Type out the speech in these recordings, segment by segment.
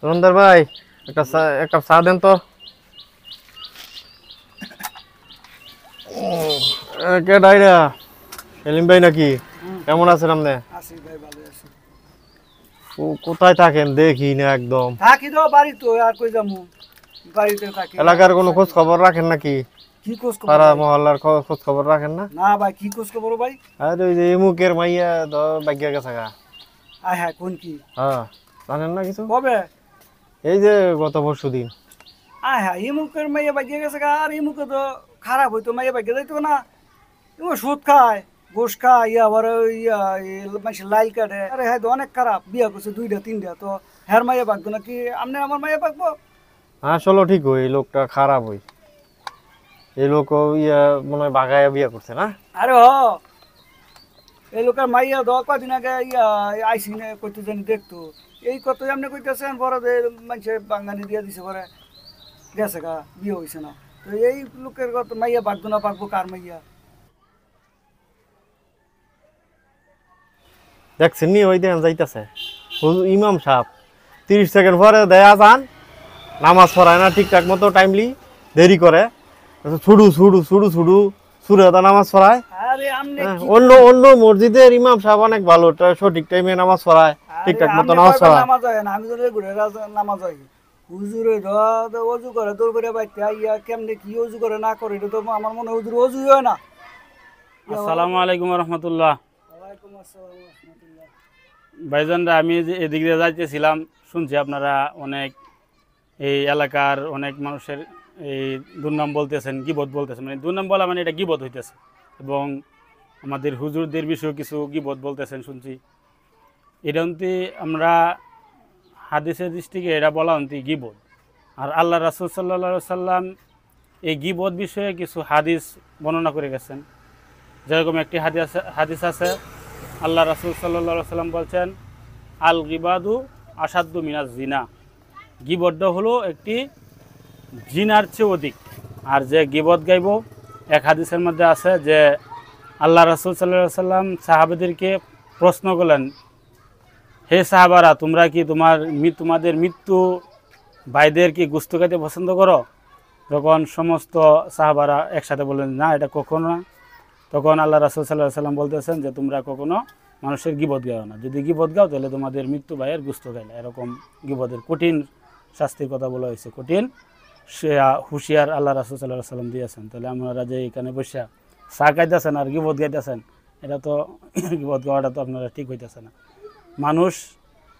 সুন্দর ভাই এক কাপ চা দেন তো। কে ডাইরা সেলিম ভাই নাকি? কেমন আছেন আপনি? আছি ভাই, ভালো আছি। কোথায় থাকেন দেখি না একদম। থাকি তো বাড়ি, তো আর কই যামু, বাড়িতে থাকি। এলাকার কোনো খোঁজ খবর রাখেন নাকি? কি খোঁজ খবর পাড়া ভাই? মহল্লার খোঁজ খবর রাখেন না? না ভাই, কি খোঁজ খবর ভাই? আরে ওই যে এমুকের মাইয়া তো বাইকে গেছে গা। আয় হ্যাঁ, কোন কি? হ্যাঁ, জানেন না কিছু? কবে? এই যে গত পরশু দিন। আয় হ্যাঁ, ইমুকের মাইয়া বাগিয়ে গেছে গা। আর ইমুকে তো খারাপ হইতো, মাইয়া বাগিয়ে যাইতো না। ইমু সুদ খায়, ঘুষ খায়, আবার মাসে লাইল কাটে। আরে হ্যাঁ, তো অনেক খারাপ। বিয়া করছে 2টা 3টা, তো হ্যার মাইয়া বাগবো নাকি আপনি আমার মাইয়া বাগবো? আসলে ঠিক হই, এই লোকটা খারাপ হই। এই লোক মনে হয় বাগায় বিয়ে করছে না? আরে হ, এই লোকের মাইয়া দ কদিন আগে আইসি না কইতে জানি দেখতো। এই কত এমনি কইতেছেন বড় যে মানুষে বাঙালি দিয়ে দিছে, পরে গেছে গা, বিয়ে হয়েছে না। তো এই লোকের কত মাইয়া পাকবো না পাকবো, কার মাইয়া? দেখছেন নি ওই দেন যাইতেছে ইমাম সাহেব 30 সেকেন্ড পরে দেয়া যান, নামাজ পড়ায় না ঠিকঠাক মতো, টাইমলি দেরি করে, ছুডু ছুডু ছুডু ছুডু সুরেদা নামাজ পড়ায়। আরে আমনে কি? অন্য অন্য মসজিদের ইমাম সাহেব অনেক ভালো, সঠিক টাইমে নামাজ পড়ায়, ঠিকঠাক মতো নামাজ পড়ায়। নামাজ হয় না, আমি তো ঘুরে নামাজ হয়। হুজুরে অজু করে তোর করে বাইতে আইয়া কেমনে কি অজু করে না করে, এটা তো আমার মনে হয় হুজুর অজুই হয় না। আসসালামু আলাইকুম রহমতুল্লাহ। ওয়ালাইকুম আসসালাম ওয়া রাহমাতুল্লাহ। ভাইজানরা, আমি যে এদিক দিয়ে যাইতেছিলাম, শুনছি আপনারা অনেক এই এলাকার অনেক মানুষের এই দুর্নাম বলতেছেন, গিবত বলতেছেন। মানে দুর্নাম বলা মানে এটা গিবত হইতেছে, এবং আমাদের হুজুরদের বিষয়ে কিছু গিবত বলতেছেন শুনছি। এটা অন্তি আমরা হাদিসের দৃষ্টিকে এটা বলা অন্তি গিবত। আর আল্লাহ রাসূল সাল্লাল্লাহু আলাইহি সাল্লাম এই গিবত বিষয়ে কিছু হাদিস বর্ণনা করে গেছেন। যেরকম একটি হাদিস আছে, আল্লাহ রাসূল সাল্লাল্লাহু আলাইহি সাল্লাম বলছেন, আল গিবাদু আসাদ্দু মিনাজ জিনা। গিবতটা হলো একটি জিনার চেয়ে অধিক। আর যে গিবত গাইব, এক হাদিসের মধ্যে আছে যে আল্লাহ রাসূল সাল্লাল্লাহু আলাইহি সাল্লাম সাহাবাদেরকে প্রশ্ন করলেন, হে সাহাবারা, তোমরা কি তোমাদের মৃত্যু ভাইদের কি গোশত খাইতে পছন্দ করো? তখন সমস্ত সাহাবারা একসাথে বললেন, না, এটা কখনো না। তখন আল্লাহ রাসূল সাল্লাল্লাহু আলাইহি সাল্লাম বলতেছেন যে তোমরা কখনো মানুষের গিবত গাও না। যদি গিবত গাও তাহলে তোমাদের মৃত্যু ভাইয়ের গোশত খাইলে। এরকম গিবতের কঠিন শাস্তির কথা বলা হয়েছে, কঠিন সে হুঁশিয়ার আল্লাহ রাসূল সাল্লাল্লাহু আলাইহি সাল্লাম দিয়েছেন। তাহলে আপনারা যে এখানে বসে চা খাইতেছেন আর গিবত গাইতেছেন, এটা তো গিবত গাওয়াটা তো আপনারা ঠিক হইতেছে না। মানুষ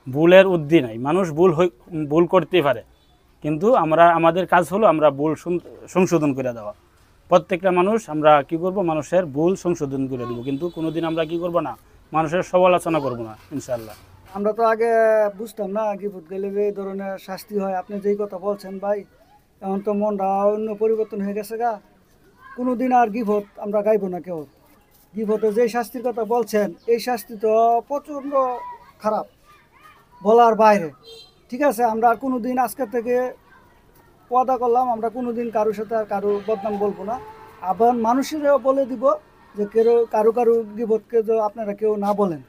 ভুলের উদ্দি নাই, মানুষ ভুল করতেই পারে, কিন্তু আমাদের কাজ হলো আমরা ভুল সংশোধন করে দেওয়া। প্রত্যেকটা মানুষ আমরা কি করব, মানুষের ভুল সংশোধন করে দেবো, কিন্তু কোনোদিন আমরা কি করব না, মানুষের সমালোচনা করব না, ইনশাআল্লাহ। আমরা তো আগে বুঝতাম না গিবত গেলে এই ধরনের শাস্তি হয়। আপনি যেই কথা বলছেন ভাই, এখন তো মনটা অন্য পরিবর্তন হয়ে গেছে গা। কোনোদিন আর গিবত আমরা গাইবো না কেউ। গিবতে যে শাস্তির কথা বলছেন, এই শাস্তি তো প্রচণ্ড খারাপ, বলার বাইরে। ঠিক আছে, আমরা আর কোনোদিন আজকের থেকে ওয়াদা করলাম, আমরা কোনোদিন কারোর সাথে আর কারো বদনাম বলবো না। আবার মানুষেরও বলে দিব যে কারো গিবতকে তো আপনারা কেউ না বলেন।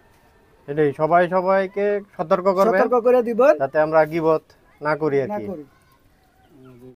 এটাই সবাইকে সতর্ক করবেন, সতর্ক করে দিবেন যাতে আমরা গিবত না করি আর না কি। করি।